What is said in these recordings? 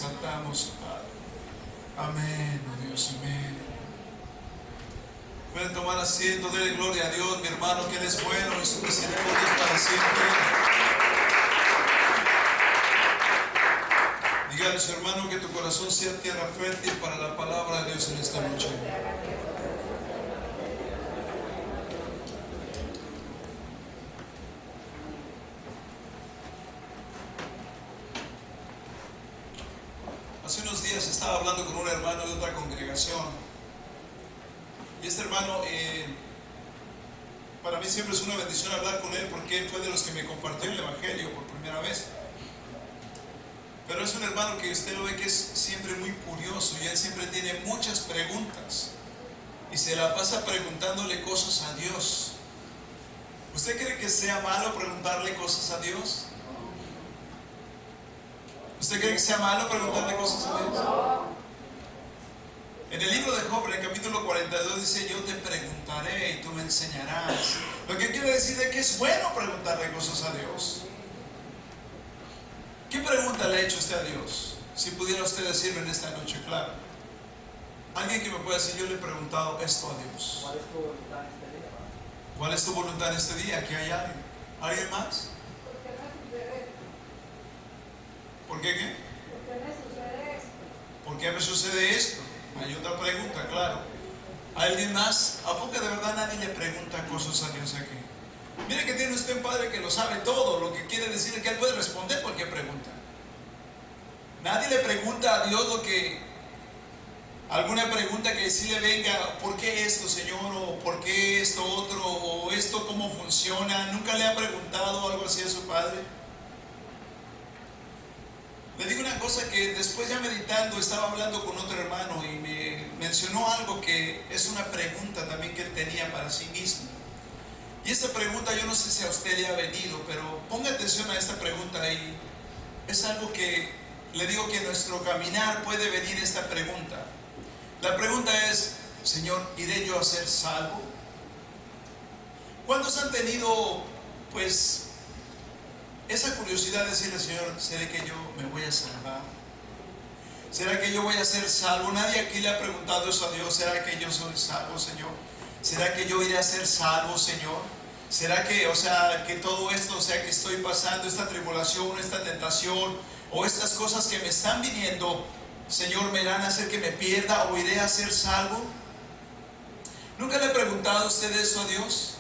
exaltamos, Padre. Amén, oh Dios, amén. Pueden tomar asiento, denle gloria a Dios, mi hermano, que Él es bueno y su misericordia es para siempre. Dígale a su hermano que tu corazón sea tierra fértil para la palabra de Dios en esta noche. Hace unos días estaba hablando con un hermano de otra congregación. Y este hermano, para mí siempre es una bendición hablar con él, porque él fue de los que me compartió el Evangelio por primera vez. Pero es un hermano que usted lo ve que es siempre muy curioso, y él siempre tiene muchas preguntas y se la pasa preguntándole cosas a Dios. ¿Usted cree que sea malo preguntarle cosas a Dios? ¿Usted cree que sea malo preguntarle cosas a Dios? En el libro de Job, en el capítulo 42, dice: yo te preguntaré y tú me enseñarás. Lo que quiere decir es que es bueno preguntarle cosas a Dios. ¿Qué pregunta le ha hecho usted a Dios? Si pudiera usted decirlo en esta noche, claro. Alguien que me pueda decir: yo le he preguntado esto a Dios. ¿Cuál es tu voluntad en este día? ¿Cuál es tu voluntad en este día? ¿Aquí hay alguien? ¿Alguien más? ¿Por qué qué? ¿Por qué me sucede esto? Hay otra pregunta, claro. ¿Alguien más? ¿A poco de verdad nadie le pregunta cosas a Dios aquí? Mire que tiene usted un Padre que lo sabe todo, lo que quiere decir es que Él puede responder cualquier pregunta. Nadie le pregunta a Dios alguna pregunta que sí le venga: ¿por qué esto, Señor? O ¿por qué esto otro? O esto cómo funciona. ¿Nunca le ha preguntado algo así a su Padre? Le digo una cosa, que después, ya meditando, estaba hablando con otro hermano y me mencionó algo que es una pregunta también que él tenía para sí mismo. Y esta pregunta, yo no sé si a usted le ha venido, pero ponga atención a esta pregunta, y es algo que le digo que en nuestro caminar puede venir esta pregunta. La pregunta es: Señor, ¿iré yo a ser salvo? ¿Cuántos han tenido pues esa curiosidad de decirle: Señor, ¿será que yo me voy a salvar? ¿Será que yo voy a ser salvo? Nadie aquí le ha preguntado eso a Dios: ¿será que yo soy salvo, Señor? ¿Será que yo iré a ser salvo, Señor? ¿Será que, que todo esto, que estoy pasando, esta tribulación, esta tentación, o estas cosas que me están viniendo, Señor, me irán a hacer que me pierda o iré a ser salvo? ¿Nunca le ha preguntado a usted eso a Dios?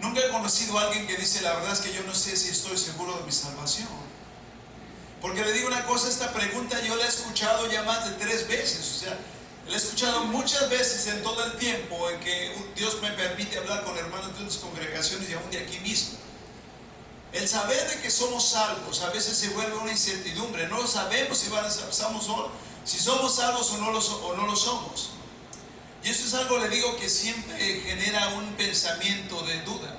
¿Nunca he conocido a alguien que dice: la verdad es que yo no sé si estoy seguro de mi salvación? Porque le digo una cosa, esta pregunta yo la he escuchado ya más de 3 veces. La he escuchado muchas veces en todo el tiempo en que Dios me permite hablar con hermanos de otras congregaciones y aún de aquí mismo. El saber de que somos salvos a veces se vuelve una incertidumbre. No sabemos si somos salvos o no lo somos. Y esto es algo, le digo, que siempre genera un pensamiento de duda.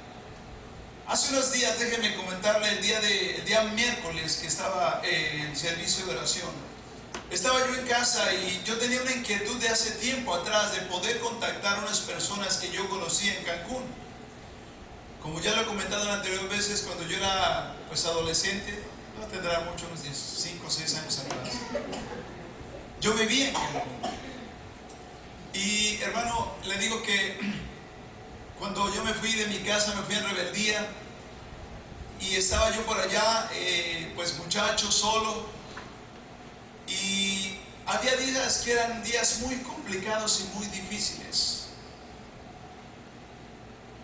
Hace unos días, déjenme comentarle, el día miércoles que estaba en servicio de oración, estaba yo en casa y yo tenía una inquietud de hace tiempo atrás de poder contactar a unas personas que yo conocí en Cancún. Como ya lo he comentado en anteriores veces, cuando yo era adolescente, no tendrá mucho, unos 5 o 6 años atrás, yo vivía en Cancún. Y hermano, le digo que cuando yo me fui de mi casa, me fui en rebeldía, y estaba yo por allá, muchacho, solo, y había días que eran días muy complicados y muy difíciles.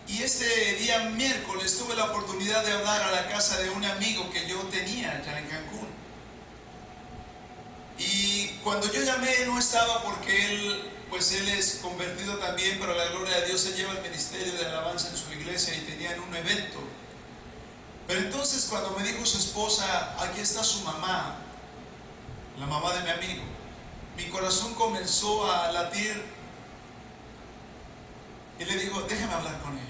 Y ese día miércoles tuve la oportunidad de hablar a la casa de un amigo que yo tenía allá en Cancún. Y cuando yo llamé, él no estaba, porque él es convertido también, para la gloria de Dios. Se lleva el ministerio de alabanza en su iglesia y tenían un evento. Pero entonces, cuando me dijo su esposa: aquí está su mamá, la mamá de mi amigo, mi corazón comenzó a latir y le digo: déjame hablar con ella.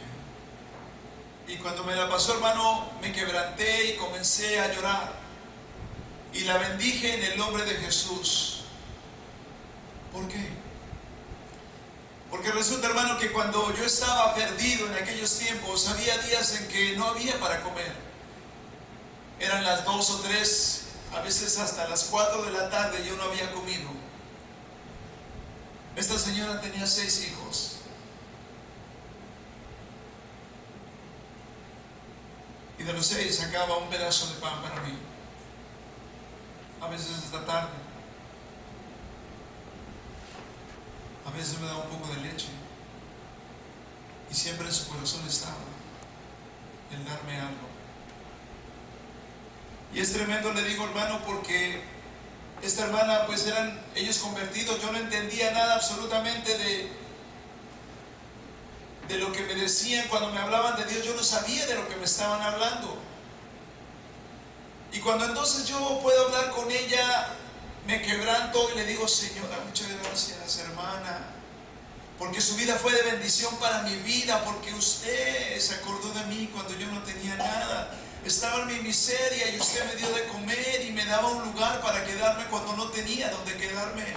Y cuando me la pasó, hermano, me quebranté y comencé a llorar y la bendije en el nombre de Jesús. ¿Por qué? Porque resulta, hermano, que cuando yo estaba perdido en aquellos tiempos, había días en que no había para comer. Eran las 2 o 3 a veces hasta las 4 de la tarde yo no había comido. Esta señora tenía 6 hijos. Y de los 6 sacaba un pedazo de pan para mí. A veces hasta tarde. A veces me daba un poco de leche. Y siempre en su corazón estaba el darme algo. Y es tremendo, le digo, hermano, porque esta hermana, pues eran ellos convertidos. Yo no entendía nada absolutamente de lo que me decían cuando me hablaban de Dios. Yo no sabía de lo que me estaban hablando. Y cuando entonces yo puedo hablar con ella, me quebranto y le digo: Señora, muchas gracias, hermana, porque su vida fue de bendición para mi vida, porque usted se acordó de mí cuando yo no tenía nada. Estaba en mi miseria y usted me dio de comer y me daba un lugar para quedarme cuando no tenía donde quedarme.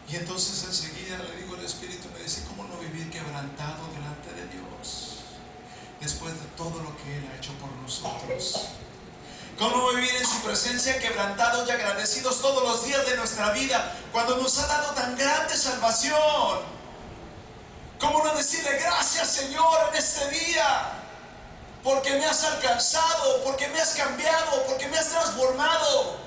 Y entonces enseguida le digo, el Espíritu me dice: ¿cómo no vivir quebrantado delante de Dios después de todo lo que Él ha hecho por nosotros? ¿Cómo no vivir en su presencia quebrantados y agradecidos todos los días de nuestra vida cuando nos ha dado tan grande salvación? ¿Cómo no decirle: gracias, Señor, en este día, porque me has alcanzado, porque me has cambiado, porque me has transformado?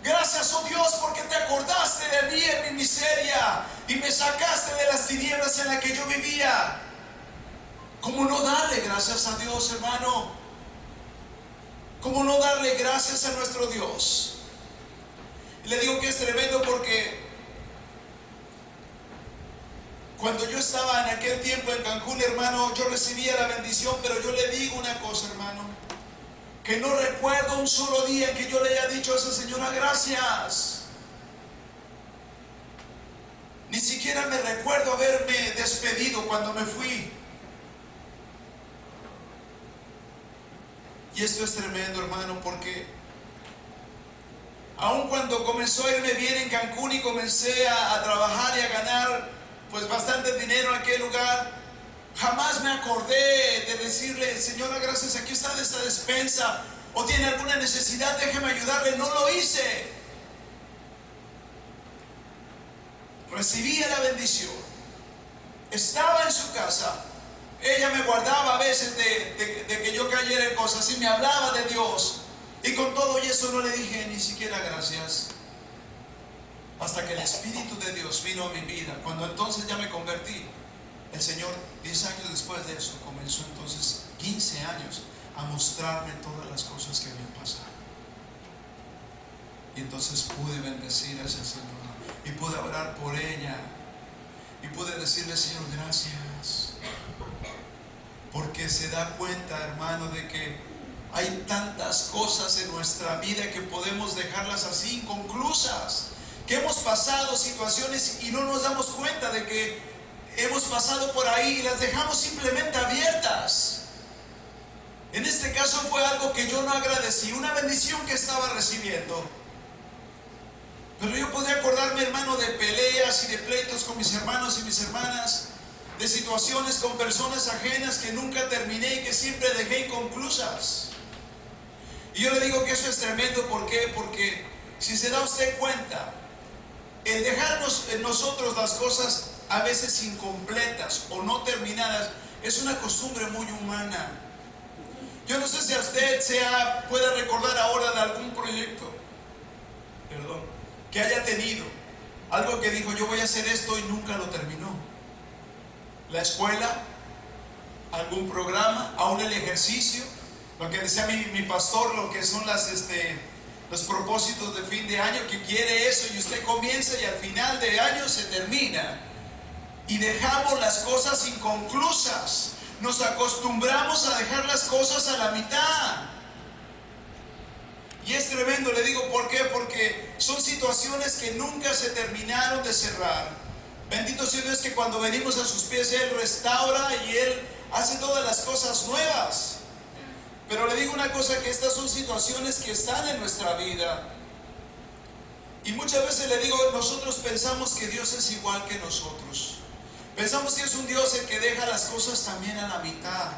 Gracias, oh Dios, porque te acordaste de mí en mi miseria y me sacaste de las tinieblas en las que yo vivía. ¿Cómo no darle gracias a Dios, hermano? ¿Cómo no darle gracias a nuestro Dios? Y le digo que es tremendo porque cuando yo estaba en aquel tiempo en Cancún, hermano, yo recibía la bendición, pero yo le digo una cosa, hermano, que no recuerdo un solo día que yo le haya dicho a esa señora gracias. Ni siquiera me recuerdo haberme despedido cuando me fui. Y esto es tremendo, hermano, porque aun cuando comenzó a irme bien en Cancún y comencé a trabajar y a ganar pues bastante dinero en aquel lugar, jamás me acordé de decirle: señora, gracias, aquí está esta despensa, o tiene alguna necesidad, déjeme ayudarle. No lo hice. Recibía la bendición, estaba en su casa. Ella me guardaba a veces de que yo cayera en cosas y me hablaba de Dios. Y con todo y eso no le dije ni siquiera gracias. Hasta que el Espíritu de Dios vino a mi vida. Cuando entonces ya me convertí, el Señor, 10 años después de eso, comenzó entonces 15 años a mostrarme todas las cosas que habían pasado. Y entonces pude bendecir a esa señora y pude orar por ella y pude decirle: Señor, gracias. Porque se da cuenta, hermano, de que hay tantas cosas en nuestra vida que podemos dejarlas así inconclusas, que hemos pasado situaciones y no nos damos cuenta de que hemos pasado por ahí y las dejamos simplemente abiertas. En este caso fue algo que yo no agradecí, una bendición que estaba recibiendo. Pero yo podría acordarme, hermano, de peleas y de pleitos con mis hermanos y mis hermanas, de situaciones con personas ajenas que nunca terminé y que siempre dejé inconclusas. Y yo le digo que eso es tremendo. ¿Por qué? Porque si se da usted cuenta, el dejarnos en nosotros las cosas a veces incompletas o no terminadas es una costumbre muy humana. Yo no sé si a usted puede recordar ahora de algún proyecto, que haya tenido, algo que dijo: yo voy a hacer esto, y nunca lo terminó. La escuela, algún programa, aún el ejercicio, lo que decía mi pastor, lo que son los propósitos de fin de año, que quiere eso y usted comienza y al final de año se termina. Y dejamos las cosas inconclusas. Nos acostumbramos a dejar las cosas a la mitad. Y es tremendo, le digo, ¿por qué? Porque son situaciones que nunca se terminaron de cerrar. Bendito sea Dios que cuando venimos a sus pies Él restaura y Él hace todas las cosas nuevas. Pero le digo una cosa, que estas son situaciones que están en nuestra vida. Y muchas veces le digo, nosotros pensamos que Dios es igual que nosotros. Pensamos que es un Dios el que deja las cosas también a la mitad.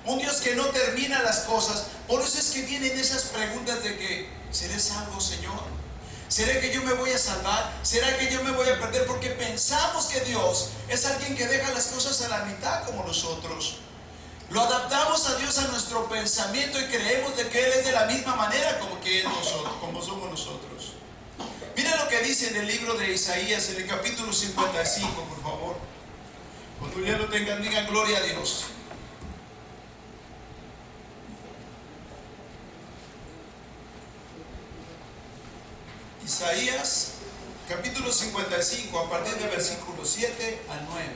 un Dios que no termina las cosas. Por eso es que vienen esas preguntas de que, ¿seré salvo, Señor? ¿Será que yo me voy a salvar? ¿Será que yo me voy a perder? Porque pensamos que Dios es alguien que deja las cosas a la mitad como nosotros. Lo adaptamos a Dios a nuestro pensamiento y creemos de que Él es de la misma manera como somos nosotros. Mira lo que dice en el libro de Isaías, en el capítulo 55, por favor. Cuando ya lo tengan, digan gloria a Dios. Isaías, capítulo 55, a partir del versículo 7 al 9.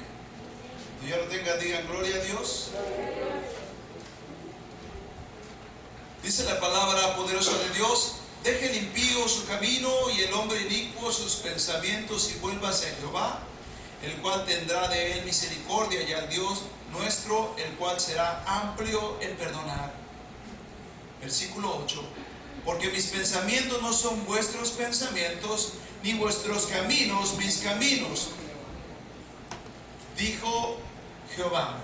Cuando ya lo tengan, digan gloria a Dios. Dice la palabra poderosa de Dios: deje el impío su camino y el hombre inicuo sus pensamientos y vuelva hacia Jehová, el cual tendrá de él misericordia, y al Dios nuestro, el cual será amplio en perdonar. Versículo 8: porque mis pensamientos no son vuestros pensamientos, ni vuestros caminos mis caminos, dijo Jehová.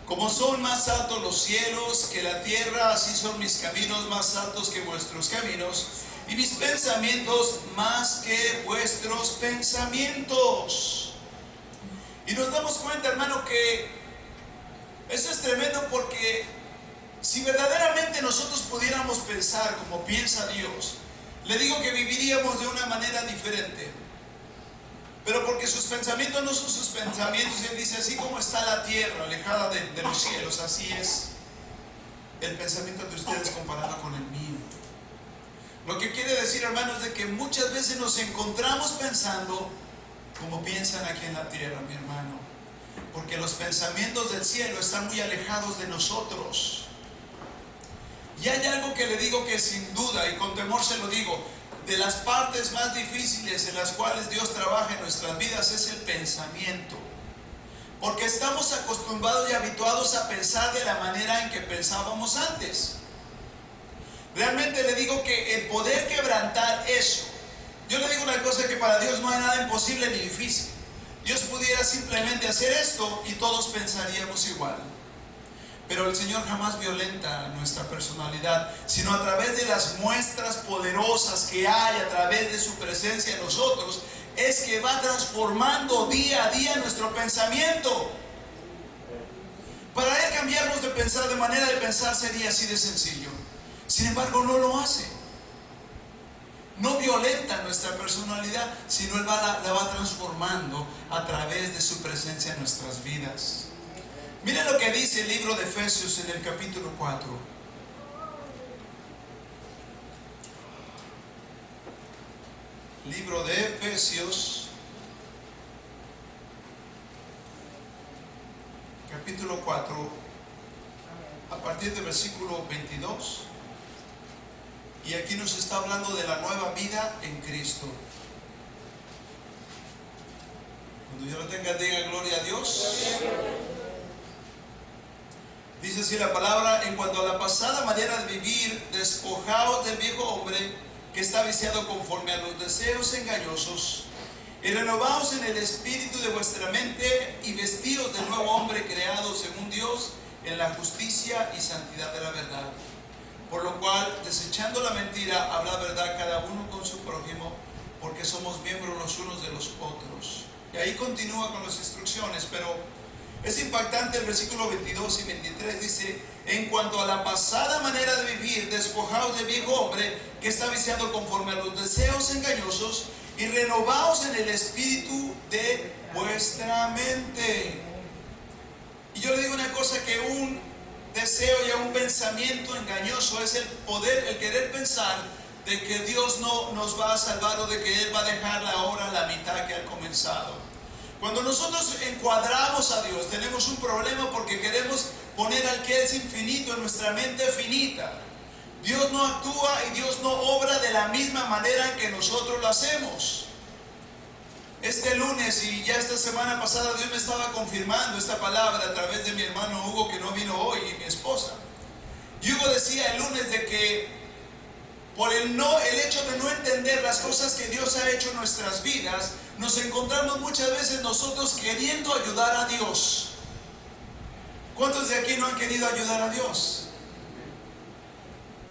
Como son más altos los cielos que la tierra, así son mis caminos más altos que vuestros caminos, y mis pensamientos más que vuestros pensamientos. Y nos damos cuenta, hermano, que eso es tremendo, porque si verdaderamente nosotros pudiéramos pensar como piensa Dios, le digo que viviríamos de una manera diferente. Pero porque sus pensamientos no son sus pensamientos, Él dice: así como está la tierra alejada de los cielos, así es el pensamiento de ustedes comparado con el mío. Lo que quiere decir, hermanos, de que muchas veces nos encontramos pensando como piensan aquí en la tierra, mi hermano, porque los pensamientos del cielo están muy alejados de nosotros. Y hay algo que le digo que sin duda, y con temor se lo digo, de las partes más difíciles en las cuales Dios trabaja en nuestras vidas es el pensamiento. Porque estamos acostumbrados y habituados a pensar de la manera en que pensábamos antes. Realmente le digo que el poder quebrantar eso, yo le digo una cosa, que para Dios no hay nada imposible ni difícil. Dios pudiera simplemente hacer esto y todos pensaríamos igual. Pero el Señor jamás violenta nuestra personalidad, sino a través de las muestras poderosas que hay a través de su presencia en nosotros, es que va transformando día a día nuestro pensamiento. Para Él cambiarnos de pensar, de manera de pensar, sería así de sencillo. Sin embargo, no lo hace. No violenta nuestra personalidad, sino Él la va transformando a través de su presencia en nuestras vidas. Mira lo que dice el libro de Efesios en el capítulo 4. Libro de Efesios, capítulo 4, a partir del versículo 22. Y aquí nos está hablando de la nueva vida en Cristo. Cuando yo lo tenga, diga gloria a Dios. Dice así la palabra: en cuanto a la pasada manera de vivir, despojaos del viejo hombre que está viciado conforme a los deseos engañosos, y renovaos en el espíritu de vuestra mente, y vestidos del nuevo hombre creado según Dios en la justicia y santidad de la verdad. Por lo cual, desechando la mentira, habla verdad cada uno con su prójimo, porque somos miembros los unos de los otros. Y ahí continúa con las instrucciones, pero es impactante el versículo 22 y 23. Dice: en cuanto a la pasada manera de vivir, despojaos del viejo hombre que está viciado conforme a los deseos engañosos, y renovaos en el espíritu de vuestra mente. Y yo le digo una cosa, que un deseo y un pensamiento engañoso es el querer pensar de que Dios no nos va a salvar, o de que Él va a dejar la obra a la mitad que ha comenzado. Cuando nosotros encuadramos a Dios, tenemos un problema, porque queremos poner al que es infinito en nuestra mente finita. Dios no actúa y Dios no obra de la misma manera en que nosotros lo hacemos. Este lunes y ya esta semana pasada, Dios me estaba confirmando esta palabra a través de mi hermano Hugo, que no vino hoy, y mi esposa. Y Hugo decía el lunes de que por el hecho de no entender las cosas que Dios ha hecho en nuestras vidas, nos encontramos muchas veces nosotros queriendo ayudar a Dios. ¿Cuántos de aquí no han querido ayudar a Dios?